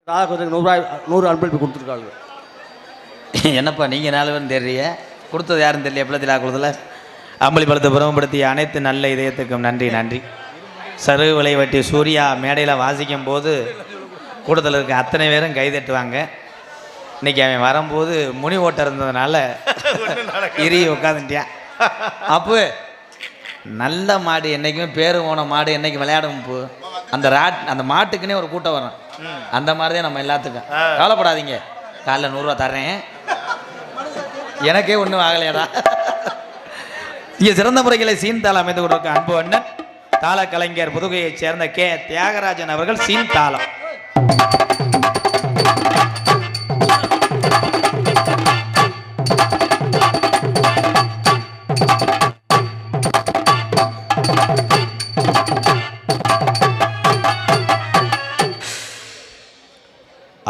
கொஞ்சம் 100 அன்பளிப்பு கொடுத்துருக்காங்க. என்னப்பா நீங்கள் 4 பேரும் தெரியல, கொடுத்தது யாரும் தெரியல. எப்பளத்தில் கொடுத்தல அம்பளிப்பழத்தை புறம்படுத்திய அனைத்து நல்ல இதயத்துக்கும் நன்றி. நன்றி. சரு விளைவட்டி சூர்யா மேடையில் வாசிக்கும் போது கூட்டத்தில் இருக்க அத்தனை பேரும் கைதட்டுவாங்க. இன்றைக்கி அவன் வரும்போது முனி ஓட்ட இருந்ததுனால இறி உட்காந்துட்டியான். அப்போ நல்ல மாடு என்றைக்குமே பேரு போன மாடு என்றைக்கு விளையாடும் போ அந்த மாட்டுக்குன்னே ஒரு கூட்டம் வரும். அந்த மாதிரி தான் நம்ம எல்லாத்துக்கும். கவலைப்படாதீங்க, காலைல 100 ரூபா தர்றேன். எனக்கே ஒன்றும் ஆகலையாடா. இங்கே சிறந்த முறைகளை சீன்தாளம் அமைந்து கொண்டிருக்க அன்பு அண்ணன் தாள கலைஞர் புதுகையைச் சேர்ந்த கே தியாகராஜன் அவர்கள் சீன்தாளம்.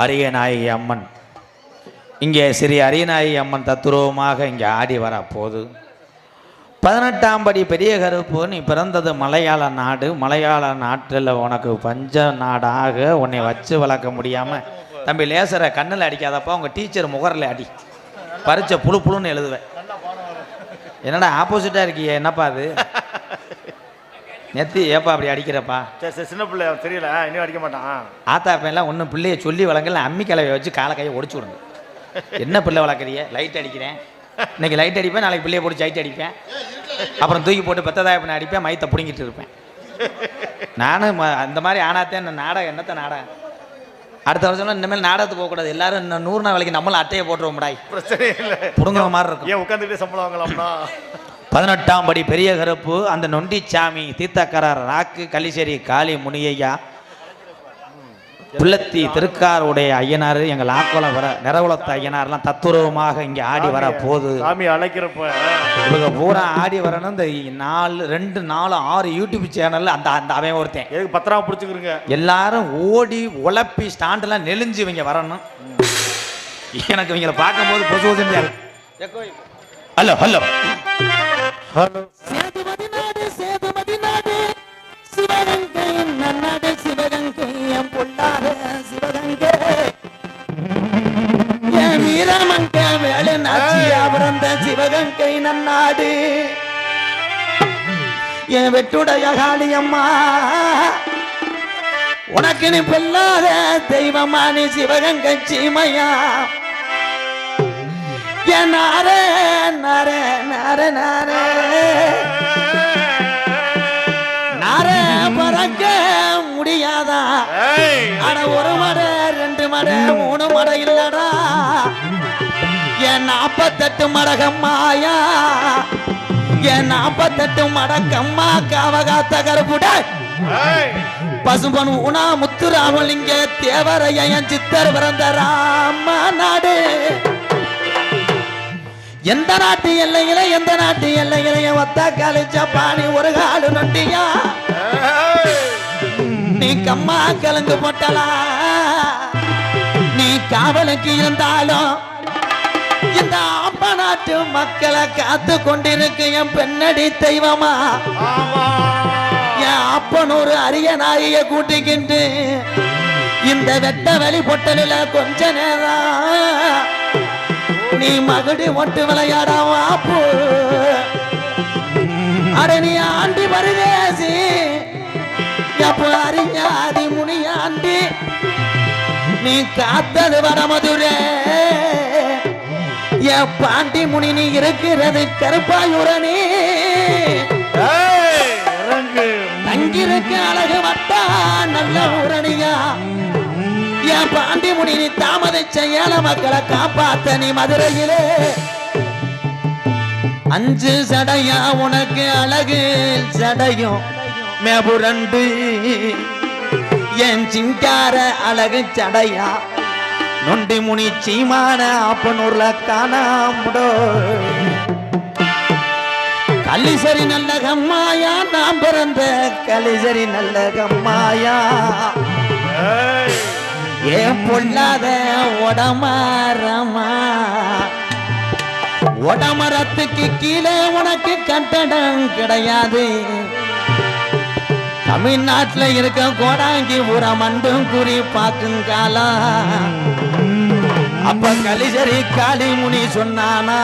அரியநாயகி அம்மன் இங்கே ஸ்ரீ அரியநாயகி அம்மன் தத்துருவமாக இங்கே ஆடி வர போது 18ஆம் படி பெரிய கருப்பு. நீ பிறந்தது மலையாள நாடு. மலையாள நாட்டில் உனக்கு பஞ்ச நாடாக உன்னை வச்சு வளர்க்க முடியாமல் தம்பி லேசரை கண்ணில் அடிக்காதப்பா, உங்கள் டீச்சர் முகரில் அடி பறிச்ச புழு புழுன்னு எழுதுவேன். என்னடா ஆப்போசிட்டாக இருக்கியே, என்னப்பா அது நெத்தி ஏப்பா அப்படி அடிக்கிறப்பா? சின்ன பிள்ளை தெரியல, இன்னும் அடிக்க மாட்டான். ஆத்தா பையன்லாம் ஒன்றும் பிள்ளையை சொல்லி வளர்க்கல, அம்மி கிளவை வச்சு காலை கையை ஒடிச்சு விடுங்க. என்ன பிள்ளை வளர்க்குறிய? லைட் அடிக்கிறேன், இன்னைக்கு லைட் அடிப்பேன், நாளைக்கு பிள்ளையை போட்டு சைட் அடிப்பேன், அப்புறம் தூக்கி போட்டு பெத்ததாய பண்ண அடிப்பேன், மைத்தை பிடிங்கிட்டு இருப்பேன். நானும் அந்த மாதிரி ஆனாத்தேன் நாடகம். என்னத்த நாடகம்? அடுத்த வருஷம் இனிமேல் நாடகத்துக்கு போகக்கூடாது. எல்லாரும் இன்னும் 100 நாள் வேலைக்கு நம்மளும் அட்டையை போட்டுருவோம் முடாய். பிரச்சனை இல்லை, புடுங்குற மாதிரி இருக்கும். ஏன் உட்காந்துக்கிட்டே சம்பளம் வாங்கலாம்னா? 18ஆம் படி பெரிய கருப்பு அந்த நொண்டிச்சாமி தீர்த்தக்கரார் ராக்கு கலிசேரி காளி முனியையா புள்ளத்தி திருக்காருடைய ஐயனார் எங்கள் ஆக்கோலம் வர நிறகுலத்த ஐயனார்லாம் தத்துருவமாக இங்கே ஆடி வர போது சாமி அழைக்கிறப்ப இவங்க பூரா ஆடி வரணும். இந்த 2 4 6 யூடியூப் சேனல்ல அந்த அந்த அவன் ஒருத்தன் எதுக்கு பத்திரமா பிடிச்சிக்கிறீங்க. எல்லாரும் ஓடி உழப்பி ஸ்டாண்டெல்லாம் நெளிஞ்சு இவங்க வரணும். எனக்கு இவங்களை பார்க்கும்போது பொசுவசன் ஹலோ ஹலோ ஹலோ சேதுமதி நாடு சிவகங்கை நன்னாடு சிவகங்கை என் பொல்லாத சிவகங்கை என் வீரமங்க வேலை நாச்சியா பிறந்த சிவகங்கை நன்னாடு என் வெட்டுடைய காளியம்மா உனக்கு நீ பொல்லாத தெய்வமா நீ சிவகங்கை சீமையா நாரே நாரே நாரே நாரே நாரே பறக்க முடியாதா? ஆனா 1 மடை 2 மடை 3 மடை இல்லடா என் 48 மடகம்மாயா என் 48 மடக்கம்மா காவகாத்த கருப்புட பசுபன் உணா முத்துராமலிங்க தேவரைய என் சித்தர் பிறந்த ராம நாடு. எந்த நாட்டு எல்லையில ஒத்த காலிச்ச பாணி ஒரு காலு நொண்டியா நீ கம்மா கலந்து போட்டலா நீ காவலுக்கு இருந்தாலும் இந்த அம்மா நாட்டு மக்களை காத்து கொண்டிருக்கு என் பெண்ணடி தெய்வமா. என் அப்பனூர் அரியநாய கூட்டிக்கிட்டு இந்த வெட்ட வெளி பொட்டலில் கொஞ்ச நேரம் நீ மகடி ஒட்டு விளையாடாவாப்பு. அட நீ ஆண்டி பரிதேசி எப்ப அறிஞாதி முனியாண்டி நீ காத்தது வர மதுரே என் பாண்டி முனி நீ இருக்கிறது கருப்பாயுரணி தங்கிருக்க அழகு வட்டா நல்ல ஊரணியா என் பாண்டி முனி நீ தாமதிச்ச ஏழை மக்களை காப்பாத்த நீ மதுரையிலே 5 சடையா உனக்கு அழகு சடையும் மேபுரண்டு என் சிங்கார அழகு சடையா நொண்டி முனி சீமான அப்பனூர்ல காணாமுடோ கலிசரி நல்ல கம்மாயா நான் பிறந்த கலிசரி நல்ல கம்மாயா ஏன் பொல்லாத உடமரமா உடமரத்துக்கு கீழே உனக்கு கட்டடம் கிடையாது. தமிழ்நாட்டுல இருக்க கோடாங்கி பூரா மண்டும் குறி பாக்குங்காலா அப்ப கலிசரி காளிமுனி சொன்னானா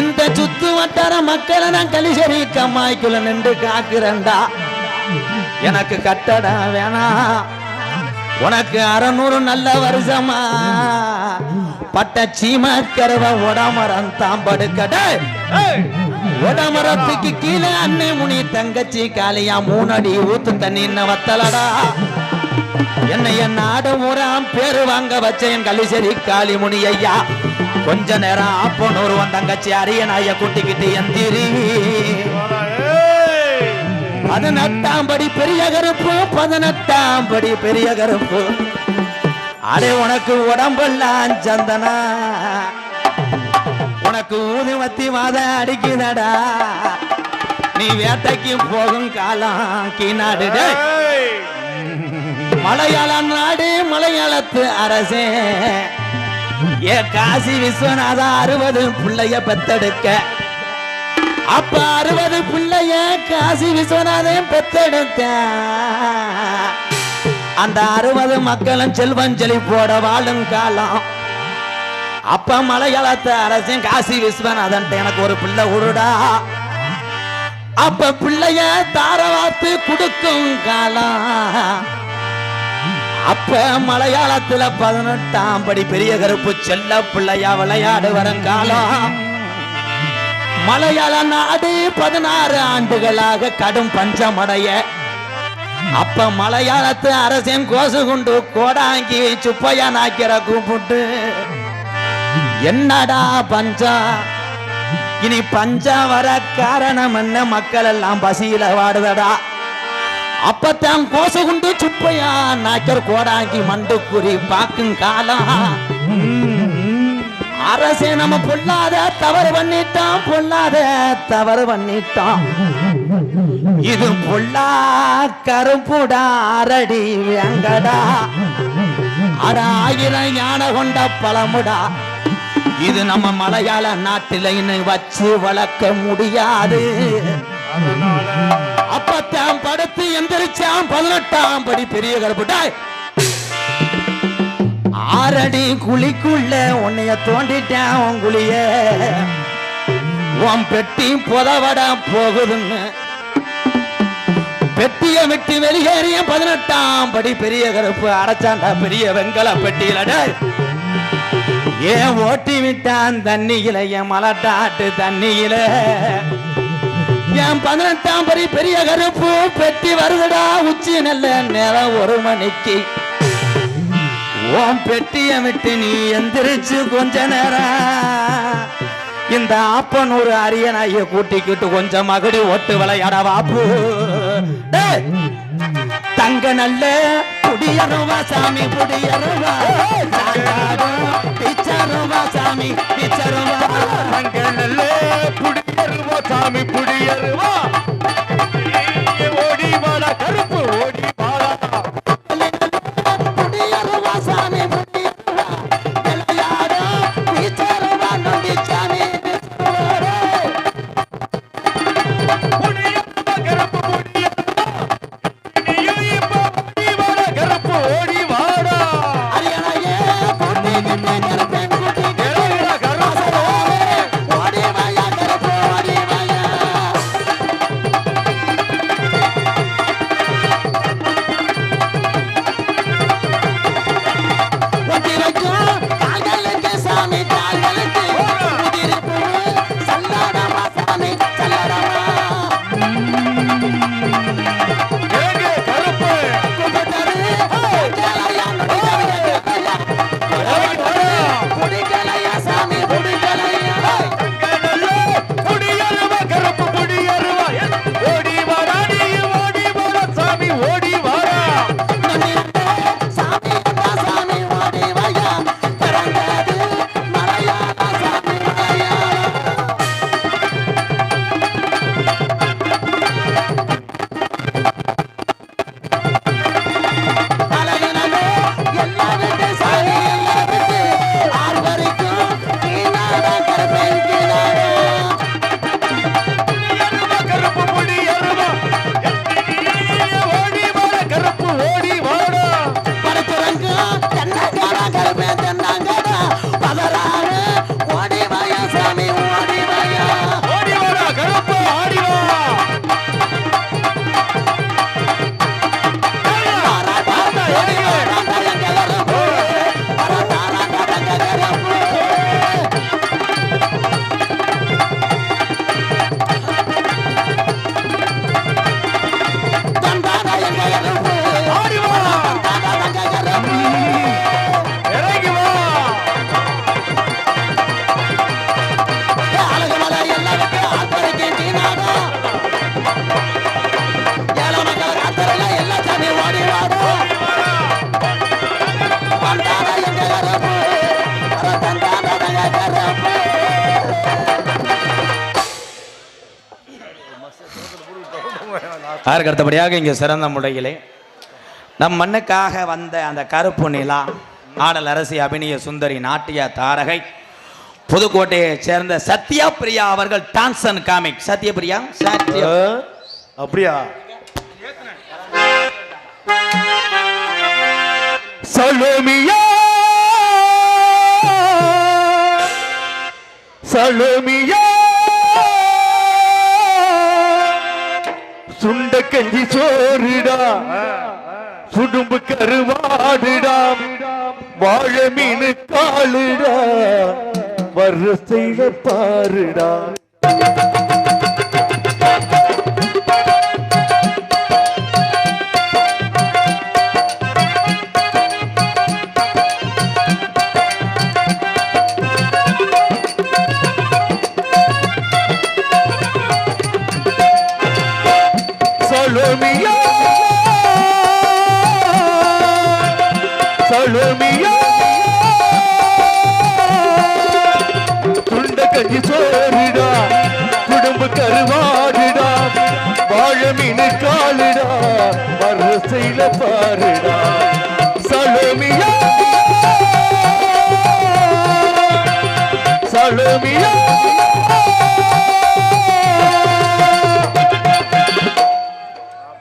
இந்த சுத்து வட்டார மக்களை நான் கலிசரி கம்மாய்க்குள்ள நின்று காக்குறேன்டா எனக்கு கட்டடம் வேணாம் உனக்கு 600 நல்ல வருஷமா பட்ட சீமக்கரவ உடமரம் தாம்படுக்கட உடமரத்துக்கு கீழே அன்னை முனி தங்கச்சி காளியா 3 அடி ஊத்து தண்ணி வத்தலடா என்னைய நாடு முறாம் பேரு வாங்க வச்ச என் கலிசரி காளிமுனி ஐயா கொஞ்ச நேரம் அப்பனூர் தங்கச்சி அரியனாய கூட்டிக்கிட்டு எந்திரி 18ஆம் படி பெரிய கருப்பு 18ஆம் படி பெரிய கருப்பு அடே உனக்கு உடம்பெல்லாம் சந்தனா உனக்கு ஊதுமத்தி மாத அடிக்குதடா நீ வேட்டைக்கு போகும் காலம் கீநாடு மலையாள நாடு மலையாளத்து அரசே ஏ காசி விஸ்வநாதா 60 பிள்ளைய பெத்தெடுக்க அப்ப 60 பிள்ளைய காசி விஸ்வநாதன் பெத்தெடுத்த அந்த 60 மக்களும் செல்வஞ்சலி போட வாழும் காலம் அப்ப மலையாளத்து அரசன் காசி விஸ்வநாதன் எனக்கு ஒரு பிள்ளை உருடா அப்ப பிள்ளைய தாரவாத்து கொடுக்கும் காலம் அப்ப மலையாளத்துல 18ஆம் படி பெரிய கருப்பு செல்ல பிள்ளையா விளையாடு வருங்காலம் மலையாள நாடு 16 ஆண்டுகளாக கடும் பஞ்சமடைய அப்ப மலையாளத்து அரசன் கோசு குண்டு கோடாங்கி சுப்பையா நாக்கிற கூப்பிட்டு என்னடா பஞ்சம் இனி பஞ்சம் வர காரணம் என்ன மக்கள் எல்லாம் பசியில வாடுதடா அப்பத்தான் கோசு குண்டு சுப்பையா நாக்கர் கோடாங்கி மண்டு குறி பாக்கும் காலம் அரசே நம்ம பொல்லாத தவறு பண்ணிட்டோம் பொல்லாத தவறு பண்ணிட்டோம் இது பொல்லா கருப்புடா அரடி வேங்கடா அட 1000 யானை கொண்ட பழமுடா இது நம்ம மலையாள நாட்டில இன்னும் வச்சு வளர்க்க முடியாது அப்பத்தான் படுத்து எந்திரிச்சான் 18ஆம் படி பெரிய கருப்புடா 6 அடி குழிக்குள்ள உன்னைய தோண்டிட்டேன் உன் குழிய உன் பெட்டி புதவட போகுதுன்னு பெட்டிய விட்டு வெளியேறிய 18ஆம் படி பெரிய கருப்பு அடைச்சாண்டா பெரிய வெங்கல பெட்டியிலட ஏன் ஓட்டி விட்டான் தண்ணியில என் மலட்டாட்டு தண்ணியில என் 18ஆம் படி பெரிய கருப்பு பெட்டி வருதுடா உச்சி நல்ல நேரம் 1 மணிக்கு உன் பெட்டிய விட்டு நீ எந்திரிச்சு கொஞ்ச நேரம் இந்த அப்பனூர் அரியனாய கூட்டிக்கிட்டு கொஞ்சம் மகடி ஓட்டு விளையாட வாப்பு தங்க நல்ல புடியருவா சாமி புடியருவா பிச்சருவா சாமி பிச்சருவா தங்க நல்ல புடியருவா சாமி புடியருவா ஓடி வாடா கருப்பு ஓடி வாடா புடியருவா சாமி புடியருவா விளையாட பிச்சருவா நொண்டி சாமி அதற்கு அடுத்தபடியாக இங்கே சிறந்த முறையிலே நம் மண்ணுக்காக வந்த அந்த கருப்பு நிலா ஆடல் அரசி அபிநய சுந்தரி நாட்டிய தாரகை புதுக்கோட்டையைச் சேர்ந்த சத்யா பிரியா அவர்கள் டான்ஸ் அண்ட் காமிக். சத்யபிரியா அப்படியா? சலோமியா சலோமியா சுண்ட கஞ்சி சோறுடா சுடும்பு கருவாடுடா வாழ மீனு காலுடா வரிசையில பாருடா. சலோமியா சலோமியா துண்ட கஞ்சி சோறுடா குடும்ப கருவாடுடா வாழ மீனு காலுடா வரிசையில பாருடா. சலோமியா சலோமியா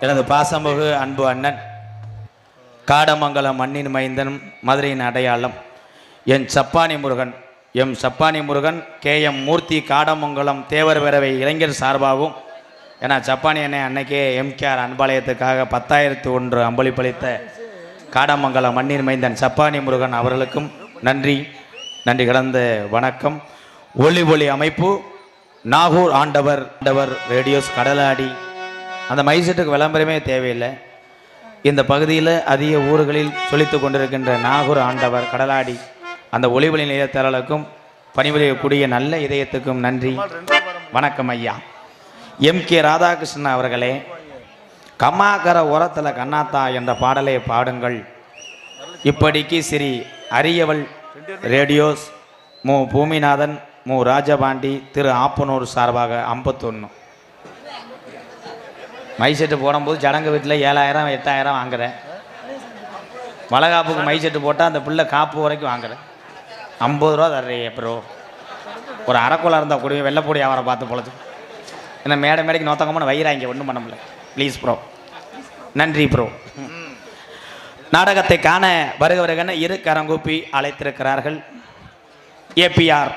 எனது பாசமிகு அன்பு அண்ணன் காடமங்கலம் மண்ணின் மைந்தன் மதுரையின் அடையாளம் என் சப்பானி முருகன் சப்பானி முருகன் KM மூர்த்தி காடமங்கலம் தேவர் பேரவை இளைஞர் சார்பாகவும் ஏன்னா சப்பானி அண்ணன் அன்னைக்கே MKR அன்பாலயத்துக்காக 10,001 அம்பளிப்பளித்த காடமங்கலம் மண்ணின் மைந்தன் சப்பானி முருகன் அவர்களுக்கும் நன்றி கலந்த வணக்கம். ஒளி அமைப்பு நாகூர் ஆண்டவர் ரேடியோஸ் கடலாடி. அந்த மைசெட்டுக்கு விளம்பரமே தேவையில்லை. இந்த பகுதியில் அதிக ஊர்களில் சொலித்து கொண்டிருக்கின்ற நாகூர் ஆண்டவர் கடலாடி அந்த ஒளிவொலி நிலையத்தாளருக்கும் பணிபுரியக்கூடிய நல்ல இதயத்துக்கும் நன்றி வணக்கம் ஐயா. MK ராதாகிருஷ்ணன் அவர்களே, கம்மாக்கர ஓரத்தில் கண்ணாத்தா என்ற பாடலை பாடுங்கள். இப்படிக்கு ஸ்ரீ அரியவள் ரேடியோஸ் மு பூமிநாதன் மு ராஜபாண்டி திரு ஆப்பனூர் சார்பாக 51. மைசெட்டு போடும்போது ஜடங்கு வீட்டில் 7,000 8,000 வாங்குறேன். வளகாப்புக்கு மைசெட்டு போட்டால் அந்த பிள்ளை காப்பு வரைக்கும் வாங்குறேன். 50 ரூபா தர்றீங்க ப்ரோ. ஒரு அரைக்குள்ள இருந்தால் கூடிய வெள்ளைப்பொடி அவரை பார்த்து பொழைச்சு என்ன மேடைக்கு நோத்தங்கமான வயிறாங்க ஒன்றும் பண்ண முடியல. ப்ளீஸ் ப்ரோ, நன்றி ப்ரோ. நாடகத்தை காண வருகவருகன இரு கரங்கூப்பி அழைத்திருக்கிறார்கள். APR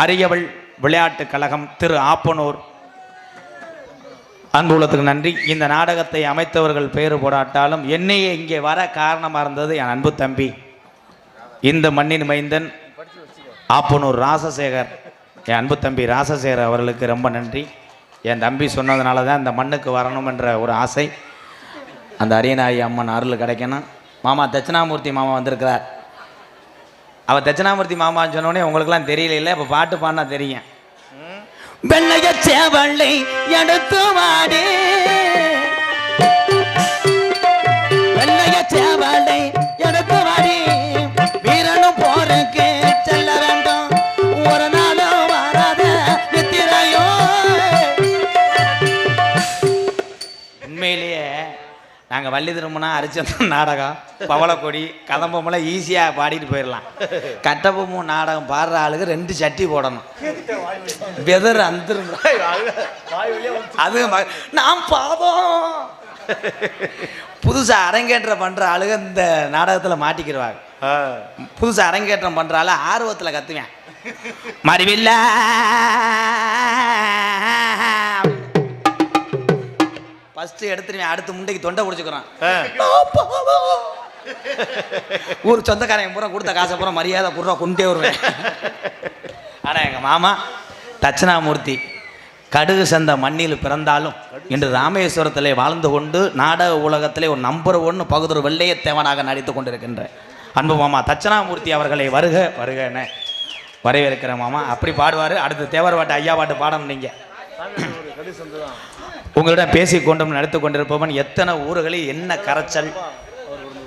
அரியவள் விளையாட்டு கழகம் திரு ஆப்பனூர். அன்பு உள்ளத்துக்கு நன்றி. இந்த நாடகத்தை அமைத்தவர்கள் பேரு போடாட்டாலும் என்னையே இங்கே வர காரணமாக இருந்தது என் அன்பு தம்பி இந்த மண்ணின் மைந்தன் ஆப்பனூர் ராசசேகர். என் அன்பு தம்பி ராசசேகர் அவர்களுக்கு ரொம்ப நன்றி. என் தம்பி சொன்னதுனால தான் இந்த மண்ணுக்கு வரணும் என்ற ஒரு ஆசை. அந்த அரியநாயகி அம்மன் அருள் கிடைக்கணும். மாமா தட்சிணாமூர்த்தி மாமா வந்திருக்கிறார். அவர் தட்சிணாமூர்த்தி மாமான்னு சொன்னோடனே உங்களுக்குலாம் தெரியல இல்லை, இப்போ பாட்டு பாடினா தெரியும். வெள்ளைய சேவலை எடுத்து வாடி, வெள்ளைய சேவலை எடுத்து வாடி, வீரனும் போருக்கு செல்ல வேண்டும், ஒரு நாளும் வராத நித்திரையோ. உண்மையிலேயே நாங்கள் வள்ளி திரும்பினா அரிச்சந்திரன் நாடகம் பவளக்கொடி கதம்பமெல்லாம் ஈஸியாக பாடிட்டு போயிடலாம். கட்டபொம்மும் நாடகம் பாடுற ஆளுக்கு 2 சட்டி போடணும். வெதர் அந்த அது நாம் பாதம் புதுசாக அரங்கேற்றம் பண்ணுற ஆளுங்க இந்த நாடகத்தில் மாட்டிக்கிடுவாங்க. புதுசாக அரங்கேற்றம் பண்ணுற ஆளு ஆர்வத்தில் கத்துவேன். மறிவில்ல ஃபஸ்ட்டு எடுத்துருவேன், அடுத்து முண்டைக்கு தொண்டை பிடிச்சிக்கிறான். ஊர் சொந்தக்காரங்க பூரா கொடுத்த காசை பூரா மரியாதை பூரா கொண்டே வருவேன். ஆனால் எங்கள் மாமா தட்சிணாமூர்த்தி கடுகு சந்த மண்ணில் பிறந்தாலும் இன்று ராமேஸ்வரத்திலே வாழ்ந்து கொண்டு நாடக உலகத்திலே ஒரு நம்பர் 1 பகுதூர் வெள்ளையத்தேவனாக நடித்து கொண்டிருக்கின்ற அன்பு மாமா தட்சிணாமூர்த்தி அவர்களை வருக வருகன்னு வரவேற்கிற மாமா. அப்படி பாடுவார். அடுத்து தேவர் பாட்டு ஐயா பாட்டு பாடணும். நீங்கள் உங்களிடம் பேசிக்கொண்டும் நடத்து கொண்டிருப்பவன் எத்தனை ஊர்களில் என்ன கரைச்சல்,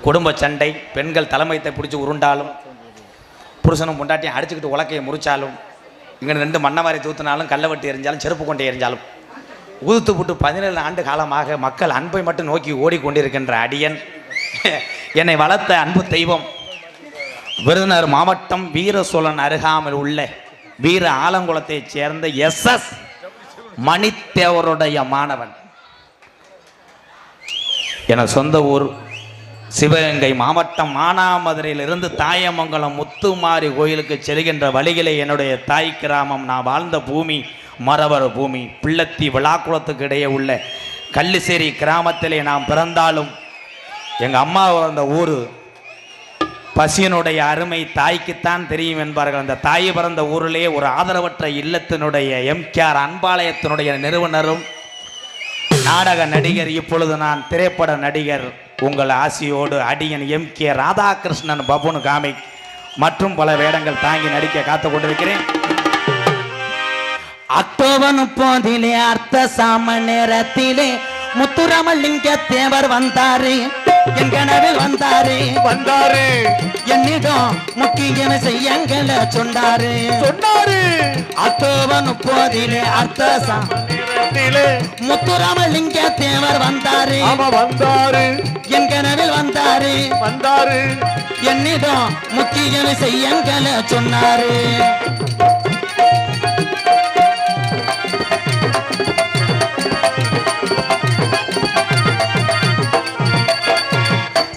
குடும்ப சண்டை, பெண்கள் தலைமையத்தை பிடிச்சி உருண்டாலும், புருஷனும் பொண்டாட்டியும் அடிச்சுக்கிட்டு உலக்கையை முறிச்சாலும், இங்கே 2 மண்ணவாரி தூத்தினாலும், கல்லை வெட்டி எரிஞ்சாலும், செருப்பு கொண்டே எரிஞ்சாலும், உதுத்து புட்டு 17 ஆண்டு காலமாக மக்கள் அன்பை மட்டும் நோக்கி ஓடிக்கொண்டிருக்கின்ற அடியன், என்னை வளர்த்த அன்பு தெய்வம், விருதுநகர் மாவட்டம் வீர சோழன் அருகாமல் உள்ள வீர ஆலங்குளத்தைச் சேர்ந்த SS மணித்தேவருடைய மாணவன். என சொந்த ஊர் சிவகங்கை மாவட்டம் மானாமதுரையிலிருந்து தாயமங்கலம் முத்துமாரி கோயிலுக்கு செல்கின்ற வழியிலே என்னுடைய தாய் கிராமம், நான் வாழ்ந்த பூமி மரவர் பூமி, பிள்ளத்தி விழாக்குளத்துக்கு இடையே உள்ள கள்ளிசேரி கிராமத்திலே நாம் பிறந்தாலும் எங்கள் அம்மா அந்த ஊர் பசியனுடைய அருமை தாய்க்குத்தான் தெரியும் என்பார்கள். அந்த தாய் பிறந்த ஊரிலே ஒரு ஆதரவற்ற இல்லத்தினுடைய MKR அன்பாலயத்தினுடைய நிறுவனரும் நாடக நடிகர், இப்பொழுது நான் திரைப்பட நடிகர், உங்கள் ஆசியோடு அடியன் MK ராதாகிருஷ்ணன் பபுன் காமிக் மற்றும் பல வேடங்கள் தாங்கி நடிக்க காத்து கொண்டிருக்கிறேன். அக்டோபர் 30 அர்த்த சாம நேரத்திலே முத்துராமலிங்க தேவர் வந்தாரு, என் கனவில் வந்தாரு. என்னிடம் முக்கிய செய்யங்கள சொன்னாரு. அக்டோபர் 30 அர்த்த சாம முத்துராமலிங்க தேவர் வந்தாரு, என் கனவில் வந்தாரு. என்னிடம் முக்கிய செய்யங்கள சொன்னாரு.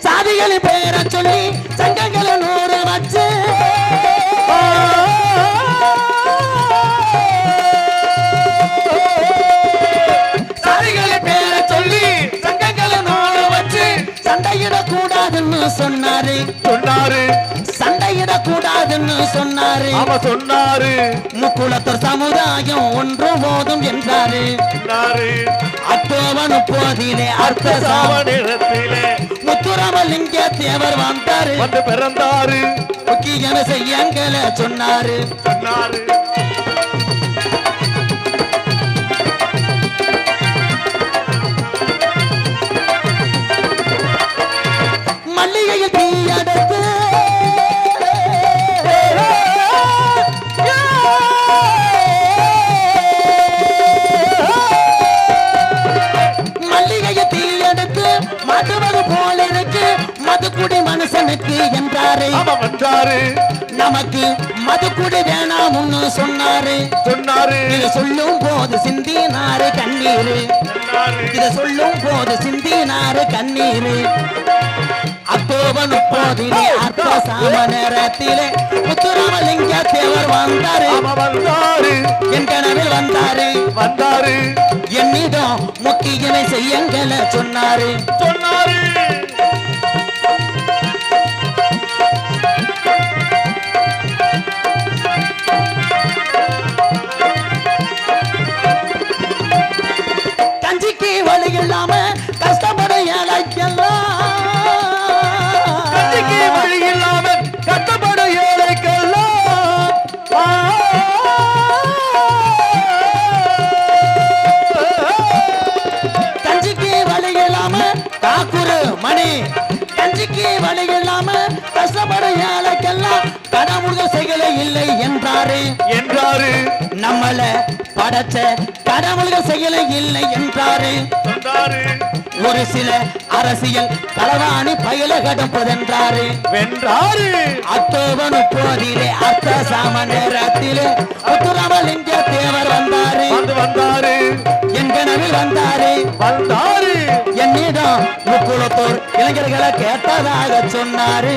சாதிகளின் பெயரை சொல்லி சங்கங்களை 100 வச்சு சண்டையிடக்கூடாதுன்னு சொன்னாரு. சண்டையிடக்கூடாதுன்னு சொன்னாரு. முக்குளத்தூர் சமுதாயம் ஒன்று போதும் என்றாரு. அக்டோபர் 30 அர்த்த சாவணிடத்திலே முத்துராமலிங்க தேவர் வந்தாரு, பிறந்தாரு. முக்கிய செய்யங்களை சொன்னாரு. மல்லிகையில் தீயடத்து மதுவது போல இருக்கு மதுக்குடி மனுஷனுக்கு என்றாரு. நமக்கு மதுக்குடி வேணாம்னு சொன்னாரு. இதை சொல்லும் போது சிந்தினாரு கண்ணீரு. இதை சொல்லும் போது சிந்தினாரு கண்ணீரு. அக்டோபர் 30 அர்த்த சாம நேரத்திலே முத்துராமலிங்க தேவர் வந்தாரு, என் கனவில் வந்தாரு. என்னிடம் முக்கிய செய்யங்களை சொன்னாரு. கஞ்சிக்கு வழி இல்லாம கஷ்டப்பட ஏழைக்கெல்லாம் கஞ்சிக்கு வழி இல்லாம கஷ்டப்பட ஏழைக்கெல்லாம் கடவுள்கள் செய்யல இல்லை என்றாரு. நம்மள படைச்ச கடவுள்கள் செய்யல இல்லை என்றாரு. ஒரு சில அரசியல் களவாணி பயில கடப்பதென்றாரு. அக்டோபர் 30 அர்த்த சாம நேரத்திலே முத்துராமலிங்க தேவர் வந்தாரு, என் கனவில் வந்தாரு. என்னிடம் முக்குளத்தூர் இளைஞர்களை கேட்டதாக சொன்னாரு.